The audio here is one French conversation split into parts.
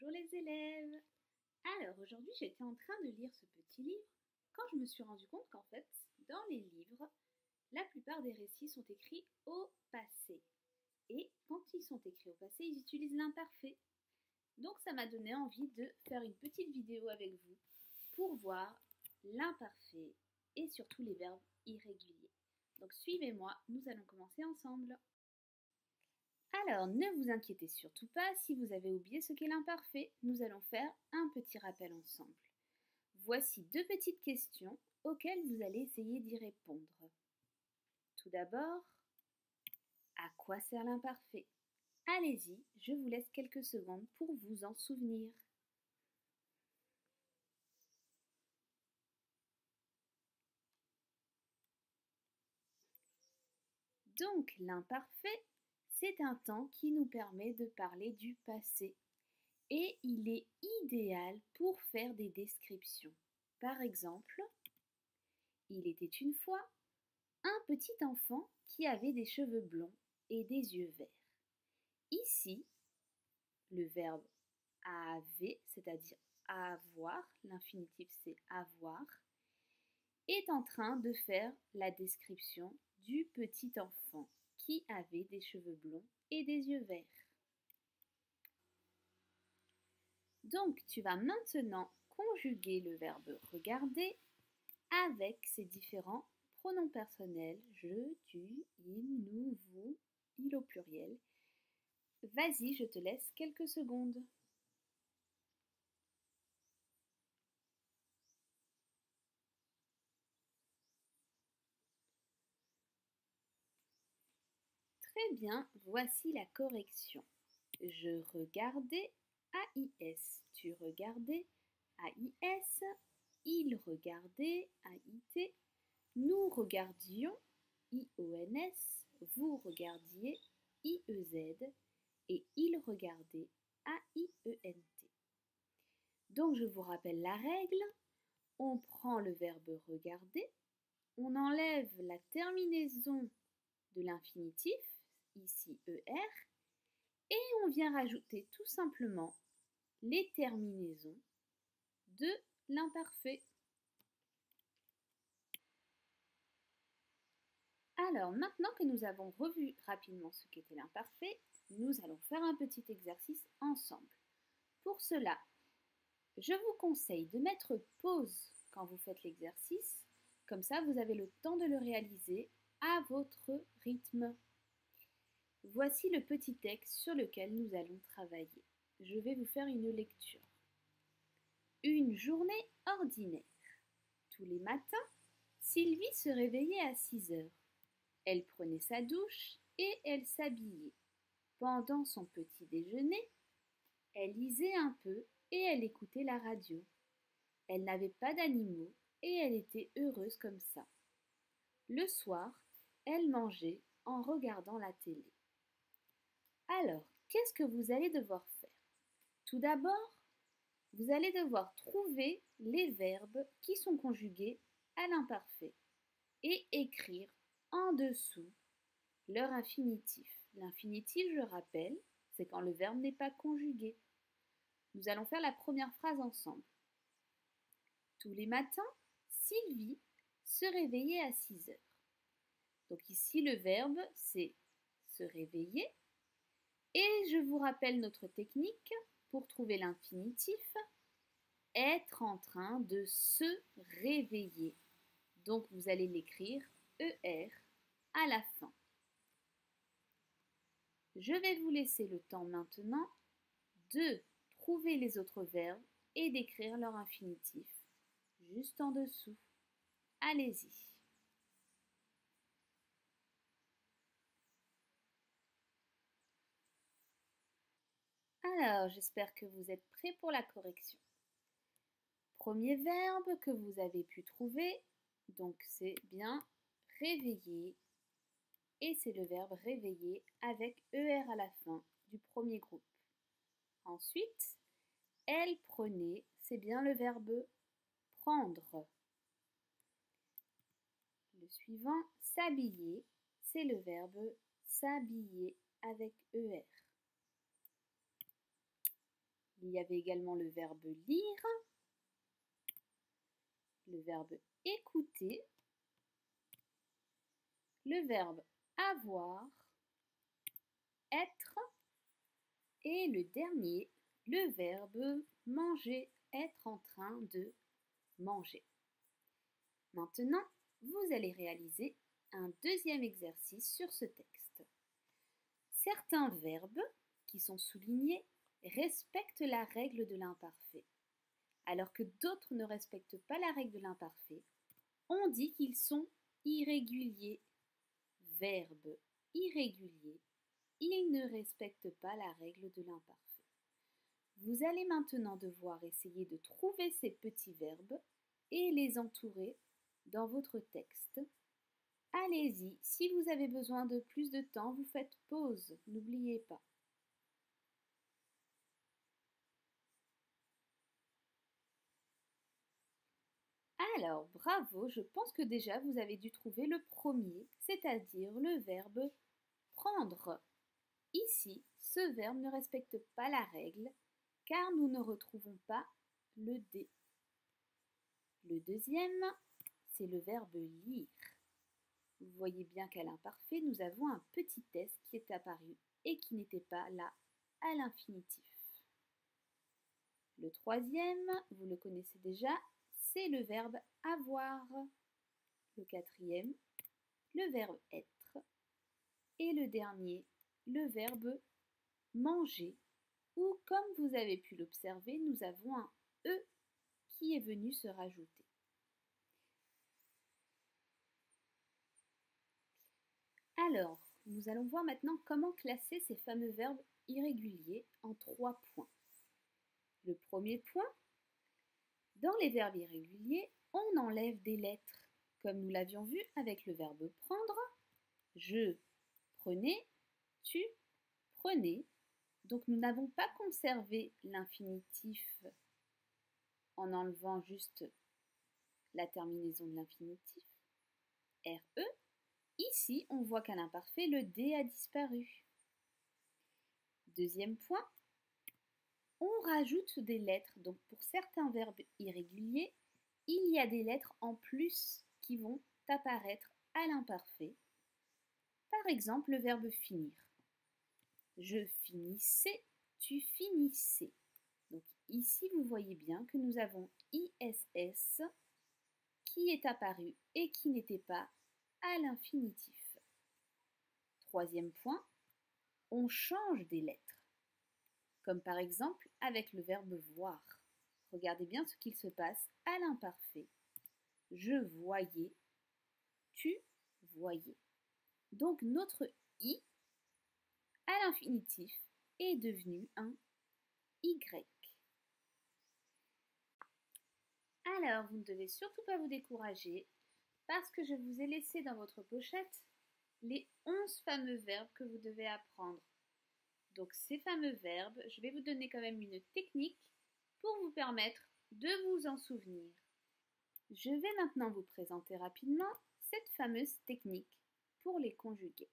Bonjour les élèves. Alors aujourd'hui j'étais en train de lire ce petit livre quand je me suis rendu compte qu'en fait dans les livres la plupart des récits sont écrits au passé. Et quand ils sont écrits au passé ils utilisent l'imparfait. Donc ça m'a donné envie de faire une petite vidéo avec vous pour voir l'imparfait et surtout les verbes irréguliers. Donc suivez-moi, nous allons commencer ensemble. Alors, ne vous inquiétez surtout pas si vous avez oublié ce qu'est l'imparfait. Nous allons faire un petit rappel ensemble. Voici deux petites questions auxquelles vous allez essayer d'y répondre. Tout d'abord, à quoi sert l'imparfait? Allez-y, je vous laisse quelques secondes pour vous en souvenir. Donc, l'imparfait, c'est un temps qui nous permet de parler du passé. Et il est idéal pour faire des descriptions. Par exemple, il était une fois un petit enfant qui avait des cheveux blonds et des yeux verts. Ici, le verbe avait, c'est-à-dire avoir, l'infinitif c'est avoir, est en train de faire la description du petit enfant qui avait des cheveux blonds et des yeux verts. Donc, tu vas maintenant conjuguer le verbe regarder avec ses différents pronoms personnels, je, tu, il, nous, vous, il au pluriel. Vas-y, je te laisse quelques secondes. Très bien, voici la correction. Je regardais AIS, tu regardais AIS, il regardait AIT, nous regardions IONS, vous regardiez IEZ et il regardait AIENT. Donc je vous rappelle la règle, on prend le verbe regarder, on enlève la terminaison de l'infinitif, ici ER, et on vient rajouter tout simplement les terminaisons de l'imparfait. Alors maintenant que nous avons revu rapidement ce qu'était l'imparfait, nous allons faire un petit exercice ensemble. Pour cela, je vous conseille de mettre pause quand vous faites l'exercice, comme ça vous avez le temps de le réaliser à votre rythme. Voici le petit texte sur lequel nous allons travailler. Je vais vous faire une lecture. Une journée ordinaire. Tous les matins, Sylvie se réveillait à 6 heures. Elle prenait sa douche et elle s'habillait. Pendant son petit déjeuner, elle lisait un peu et elle écoutait la radio. Elle n'avait pas d'animaux et elle était heureuse comme ça. Le soir, elle mangeait en regardant la télé. Alors, qu'est-ce que vous allez devoir faire? Tout d'abord, vous allez devoir trouver les verbes qui sont conjugués à l'imparfait et écrire en dessous leur infinitif. L'infinitif, je rappelle, c'est quand le verbe n'est pas conjugué. Nous allons faire la première phrase ensemble. Tous les matins, Sylvie se réveillait à 6 heures. Donc ici, le verbe, c'est se réveiller. Et je vous rappelle notre technique pour trouver l'infinitif. Être en train de se réveiller. Donc vous allez l'écrire ER à la fin. Je vais vous laisser le temps maintenant de trouver les autres verbes et d'écrire leur infinitif juste en dessous. Allez-y. Alors, j'espère que vous êtes prêts pour la correction. Premier verbe que vous avez pu trouver, donc c'est bien réveiller. Et c'est le verbe réveiller avec ER à la fin du premier groupe. Ensuite, elle prenait, c'est bien le verbe prendre. Le suivant, s'habiller, c'est le verbe s'habiller avec ER. Il y avait également le verbe lire, le verbe écouter, le verbe avoir, être et le dernier, le verbe manger, être en train de manger. Maintenant, vous allez réaliser un deuxième exercice sur ce texte. Certains verbes qui sont soulignés respectent la règle de l'imparfait, alors que d'autres ne respectent pas la règle de l'imparfait. On dit qu'ils sont irréguliers. Verbe irrégulier, il ne respecte pas la règle de l'imparfait. Vous allez maintenant devoir essayer de trouver ces petits verbes et les entourer dans votre texte. Allez-y, si vous avez besoin de plus de temps, vous faites pause, n'oubliez pas. Alors, bravo, je pense que déjà vous avez dû trouver le premier, c'est-à-dire le verbe prendre. Ici, ce verbe ne respecte pas la règle car nous ne retrouvons pas le D. Le deuxième, c'est le verbe lire. Vous voyez bien qu'à l'imparfait, nous avons un petit S qui est apparu et qui n'était pas là à l'infinitif. Le troisième, vous le connaissez déjà, c'est le verbe avoir. Le quatrième, le verbe être. Et le dernier, le verbe manger, ou comme vous avez pu l'observer, nous avons un E qui est venu se rajouter. Alors, nous allons voir maintenant comment classer ces fameux verbes irréguliers en 3 points. Le premier point, dans les verbes irréguliers, on enlève des lettres, comme nous l'avions vu avec le verbe prendre. Je prenais, tu prenais. Donc nous n'avons pas conservé l'infinitif en enlevant juste la terminaison de l'infinitif, RE. Ici, on voit qu'à l'imparfait, le D a disparu. Deuxième point, on rajoute des lettres. Donc pour certains verbes irréguliers, il y a des lettres en plus qui vont apparaître à l'imparfait. Par exemple, le verbe finir. Je finissais, tu finissais. Donc ici, vous voyez bien que nous avons ISS qui est apparu et qui n'était pas à l'infinitif. Troisième point, on change des lettres, comme par exemple avec le verbe voir. Regardez bien ce qu'il se passe à l'imparfait. Je voyais, tu voyais. Donc notre I à l'infinitif est devenu un Y. Alors, vous ne devez surtout pas vous décourager parce que je vous ai laissé dans votre pochette les 11 fameux verbes que vous devez apprendre. Donc ces fameux verbes, je vais vous donner quand même une technique pour vous permettre de vous en souvenir. Je vais maintenant vous présenter rapidement cette fameuse technique pour les conjuguer.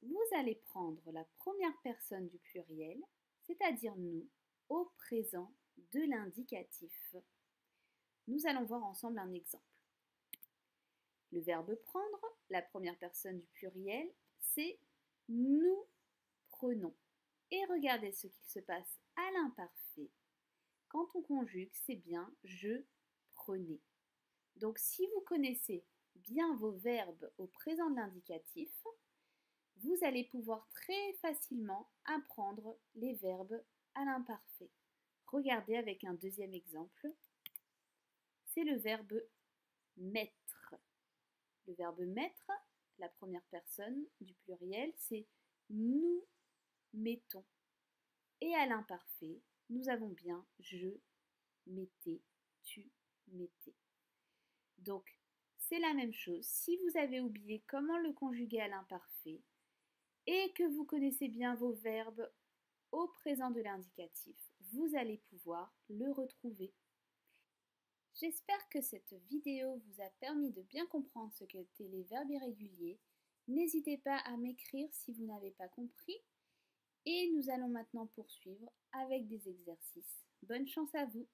Vous allez prendre la première personne du pluriel, c'est-à-dire nous, au présent de l'indicatif. Nous allons voir ensemble un exemple. Le verbe prendre, la première personne du pluriel, c'est nous prenons. Et regardez ce qu'il se passe à l'imparfait. Quand on conjugue, c'est bien je prenais. Donc si vous connaissez bien vos verbes au présent de l'indicatif, vous allez pouvoir très facilement apprendre les verbes à l'imparfait. Regardez avec un deuxième exemple. C'est le verbe mettre. Le verbe mettre, la première personne du pluriel, c'est nous mettons. Et à l'imparfait, nous avons bien je mettais, tu mettais. Donc, c'est la même chose. Si vous avez oublié comment le conjuguer à l'imparfait et que vous connaissez bien vos verbes au présent de l'indicatif, vous allez pouvoir le retrouver. J'espère que cette vidéo vous a permis de bien comprendre ce qu'étaient les verbes irréguliers. N'hésitez pas à m'écrire si vous n'avez pas compris et nous allons maintenant poursuivre avec des exercices. Bonne chance à vous!